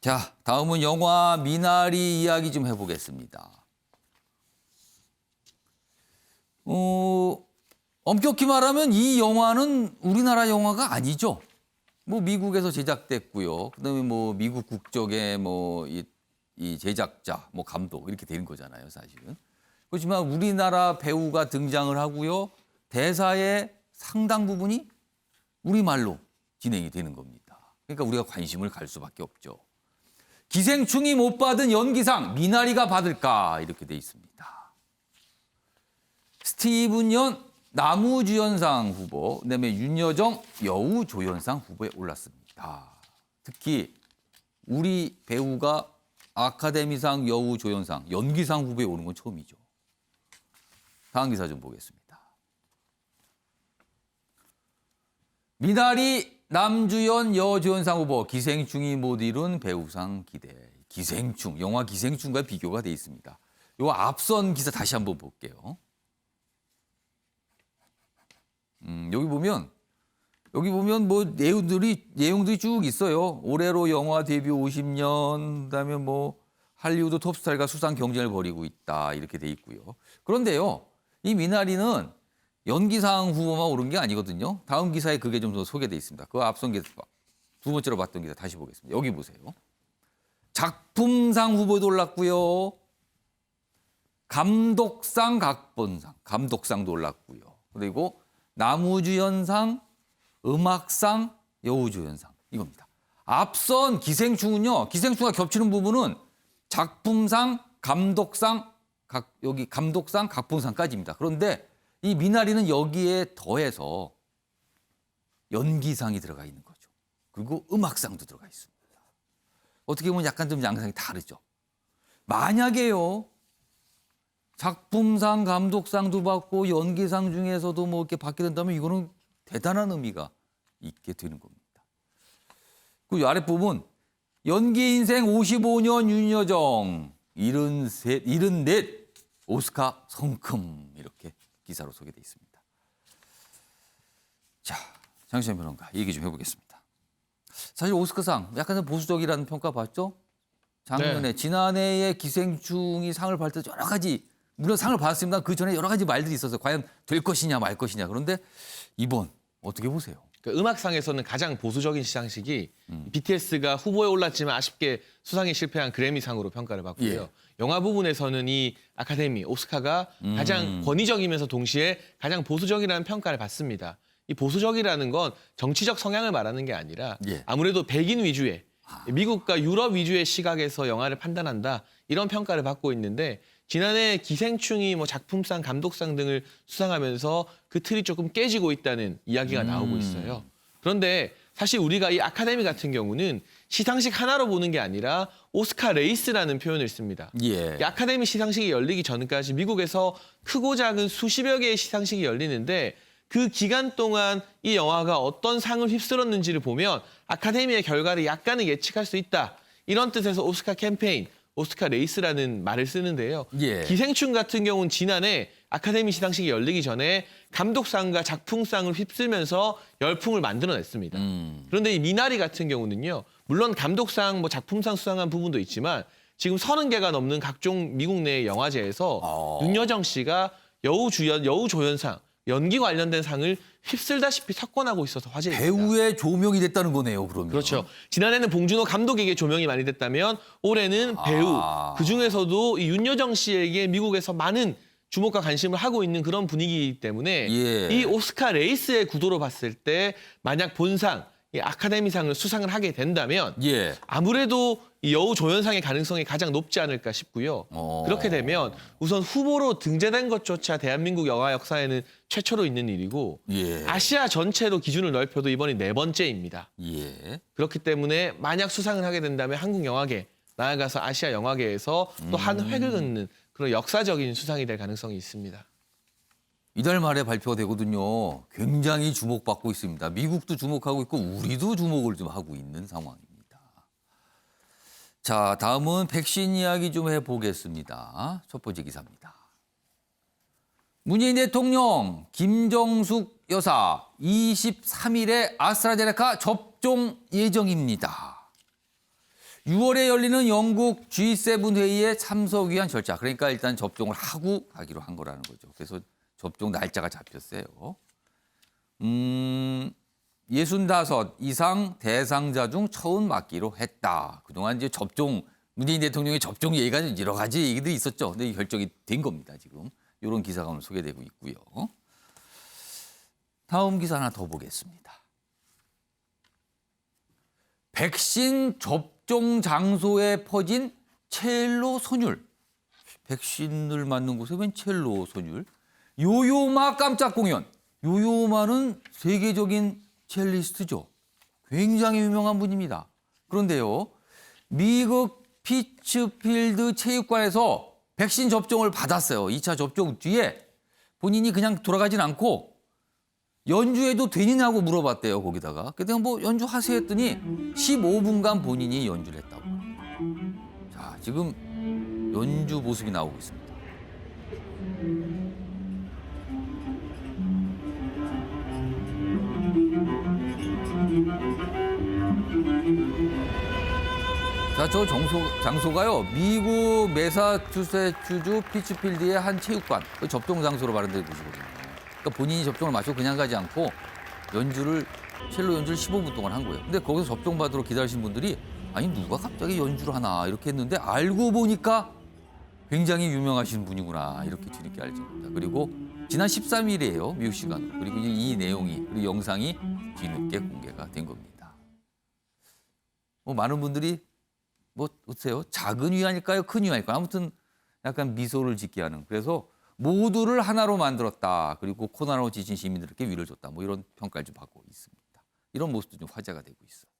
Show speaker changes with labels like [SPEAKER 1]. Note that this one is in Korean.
[SPEAKER 1] 자, 다음은 영화 미나리 이야기 좀 해보겠습니다. 엄격히 말하면 이 영화는 우리나라 영화가 아니죠. 뭐 미국에서 제작됐고요. 그다음에 뭐 미국 국적의 뭐 이 제작자, 뭐 감독 이렇게 되는 거잖아요, 사실은. 그렇지만 우리나라 배우가 등장을 하고요. 대사의 상당 부분이 우리말로 진행이 되는 겁니다. 그러니까 우리가 관심을 갈 수밖에 없죠. 기생충이 못 받은 연기상 미나리가 받을까 이렇게 돼 있습니다. 스티븐 연 남우주연상 후보, 그다음에 윤여정 여우조연상 후보에 올랐습니다. 특히 우리 배우가 아카데미상 여우조연상 연기상 후보에 오른 건 처음이죠. 다음 기사 좀 보겠습니다. 미나리 남주연 여조연상 후보 기생충이 못 이룬 배우상 기대. 기생충, 영화 기생충과 비교가 돼 있습니다. 요 앞선 기사 다시 한번 볼게요. 여기 보면 뭐 내용들이 쭉 있어요. 올해로 영화 데뷔 50년, 그다음에 뭐 할리우드 톱스타가 수상 경쟁을 벌이고 있다 이렇게 돼 있고요. 그런데요, 이 미나리는 연기상 후보만 오른 게 아니거든요. 다음 기사에 그게 좀 더 소개돼 있습니다. 그 앞선 기사 두 번째로 봤던 기사 다시 보겠습니다. 여기 보세요. 작품상 후보도 올랐고요. 감독상, 각본상, 감독상도 올랐고요. 그리고 남우주연상, 음악상, 여우조연상 이겁니다. 앞선 기생충은요. 기생충과 겹치는 부분은 작품상, 감독상, 여기 감독상, 각본상까지입니다. 그런데 이 미나리는 여기에 더해서 연기상이 들어가 있는 거죠. 그리고 음악상도 들어가 있습니다. 어떻게 보면 약간 좀 양상이 다르죠. 만약에요. 작품상, 감독상도 받고 연기상 중에서도 뭐 이렇게 받게 된다면 이거는 대단한 의미가 있게 되는 겁니다. 그 아랫부분 연기 인생 55년 윤여정 74 오스카 성큼 이렇게 기사로 소개되어 있습니다. 자, 장시현 변호사 얘기 좀 해보겠습니다. 사실 오스카상 약간 좀 보수적이라는 평가 봤죠? 작년에
[SPEAKER 2] 네.
[SPEAKER 1] 지난해에 기생충이 상을 받을 때 여러 가지 물론 상을 받았습니다. 그 전에 여러 가지 말들이 있어서 과연 될 것이냐 말 것이냐. 그런데 이번 어떻게 보세요?
[SPEAKER 2] 그 음악상에서는 가장 보수적인 시상식이 BTS가 후보에 올랐지만 아쉽게 수상에 실패한 그래미상으로 평가를 받고요.
[SPEAKER 1] 예.
[SPEAKER 2] 영화 부분에서는 이 아카데미, 오스카가 가장 권위적이면서 동시에 가장 보수적이라는 평가를 받습니다. 이 보수적이라는 건 정치적 성향을 말하는 게 아니라
[SPEAKER 1] 예.
[SPEAKER 2] 아무래도 백인 위주의 미국과 유럽 위주의 시각에서 영화를 판단한다 이런 평가를 받고 있는데 지난해 기생충이 뭐 작품상, 감독상 등을 수상하면서 그 틀이 조금 깨지고 있다는 이야기가 나오고 있어요. 그런데 사실 우리가 이 아카데미 같은 경우는 시상식 하나로 보는 게 아니라 오스카 레이스라는 표현을 씁니다.
[SPEAKER 1] 예.
[SPEAKER 2] 이 아카데미 시상식이 열리기 전까지 미국에서 크고 작은 수십여 개의 시상식이 열리는데 그 기간 동안 이 영화가 어떤 상을 휩쓸었는지를 보면 아카데미의 결과를 약간은 예측할 수 있다. 이런 뜻에서 오스카 캠페인, 오스카 레이스라는 말을 쓰는데요.
[SPEAKER 1] 예.
[SPEAKER 2] 기생충 같은 경우는 지난해 아카데미 시상식이 열리기 전에 감독상과 작품상을 휩쓸면서 열풍을 만들어냈습니다. 그런데 이 미나리 같은 경우는요. 물론 감독상, 뭐 작품상 수상한 부분도 있지만 지금 30개가 넘는 각종 미국 내 영화제에서 윤여정 씨가 여우조연상, 연기 관련된 상을 휩쓸다시피 석권하고 있어서 화제입니다.
[SPEAKER 1] 배우의 조명이 됐다는 거네요, 그러면.
[SPEAKER 2] 그렇죠. 지난해는 봉준호 감독에게 조명이 많이 됐다면 올해는 배우, 그중에서도 이 윤여정 씨에게 미국에서 많은 주목과 관심을 하고 있는 그런 분위기이기 때문에
[SPEAKER 1] 예.
[SPEAKER 2] 이 오스카 레이스의 구도로 봤을 때 만약 본상, 이 아카데미상을 수상을 하게 된다면
[SPEAKER 1] 예.
[SPEAKER 2] 아무래도 이 여우조연상의 가능성이 가장 높지 않을까 싶고요. 그렇게 되면 우선 후보로 등재된 것조차 대한민국 영화 역사에는 최초로 있는 일이고
[SPEAKER 1] 예.
[SPEAKER 2] 아시아 전체로 기준을 넓혀도 이번이 4번째입니다.
[SPEAKER 1] 예.
[SPEAKER 2] 그렇기 때문에 만약 수상을 하게 된다면 한국 영화계, 나아가서 아시아 영화계에서 또 한 획을 긋는 그런 역사적인 수상이 될 가능성이 있습니다.
[SPEAKER 1] 이달 말에 발표가 되거든요. 굉장히 주목받고 있습니다. 미국도 주목하고 있고 우리도 주목을 좀 하고 있는 상황입니다. 자, 다음은 백신 이야기 좀 해보겠습니다. 첫 번째 기사입니다. 문재인 대통령, 김정숙 여사 23일에 아스트라제네카 접종 예정입니다. 6월에 열리는 영국 G7 회의에 참석 위한 절차. 그러니까 일단 접종을 하고 가기로 한 거라는 거죠. 그래서 접종 날짜가 잡혔어요. 65 이상 대상자 중 처음 맞기로 했다. 그동안 이제 문재인 대통령의 접종 얘기가 여러 가지 얘기들이 있었죠. 근데 결정이 된 겁니다, 지금. 이런 기사가 오늘 소개되고 있고요. 다음 기사 하나 더 보겠습니다. 백신 접종 장소에 퍼진 첼로 선율. 백신을 맞는 곳에 웬 첼로 선율. 요요마 깜짝 공연. 요요마는 세계적인 첼리스트죠. 굉장히 유명한 분입니다. 그런데요, 미국 피츠필드 체육관에서 백신 접종을 받았어요. 2차 접종 뒤에 본인이 그냥 돌아가진 않고 연주해도 되느냐고 물어봤대요, 거기다가. 그때 뭐 연주하세요 했더니 15분간 본인이 연주를 했다고. 자, 지금 연주 모습이 나오고 있습니다. 자, 저 장소가요, 미국 매사추세츠주 피츠필드의 한 체육관, 그 접종 장소로 마련된 곳이거든요. 그러니까 본인이 접종을 마치고 그냥 가지 않고 첼로 연주를 15분 동안 한 거예요. 근데 거기서 접종 받으러 기다리신 분들이 아니 누가 갑자기 연주를 하나 이렇게 했는데 알고 보니까 굉장히 유명하신 분이구나 이렇게 뒤늦게 알게 됩니다. 그리고 지난 13일이에요, 미국 시간으로. 그리고 이 내용이, 그리고 영상이 뒤늦게 공개가 된 겁니다. 많은 분들이 어떠세요? 작은 위안일까요? 큰 위안일까요? 아무튼 약간 미소를 짓게 하는. 그래서 모두를 하나로 만들었다. 그리고 코로나로 지친 시민들에게 위를 줬다. 이런 평가를 좀 받고 있습니다. 이런 모습도 좀 화제가 되고 있어요.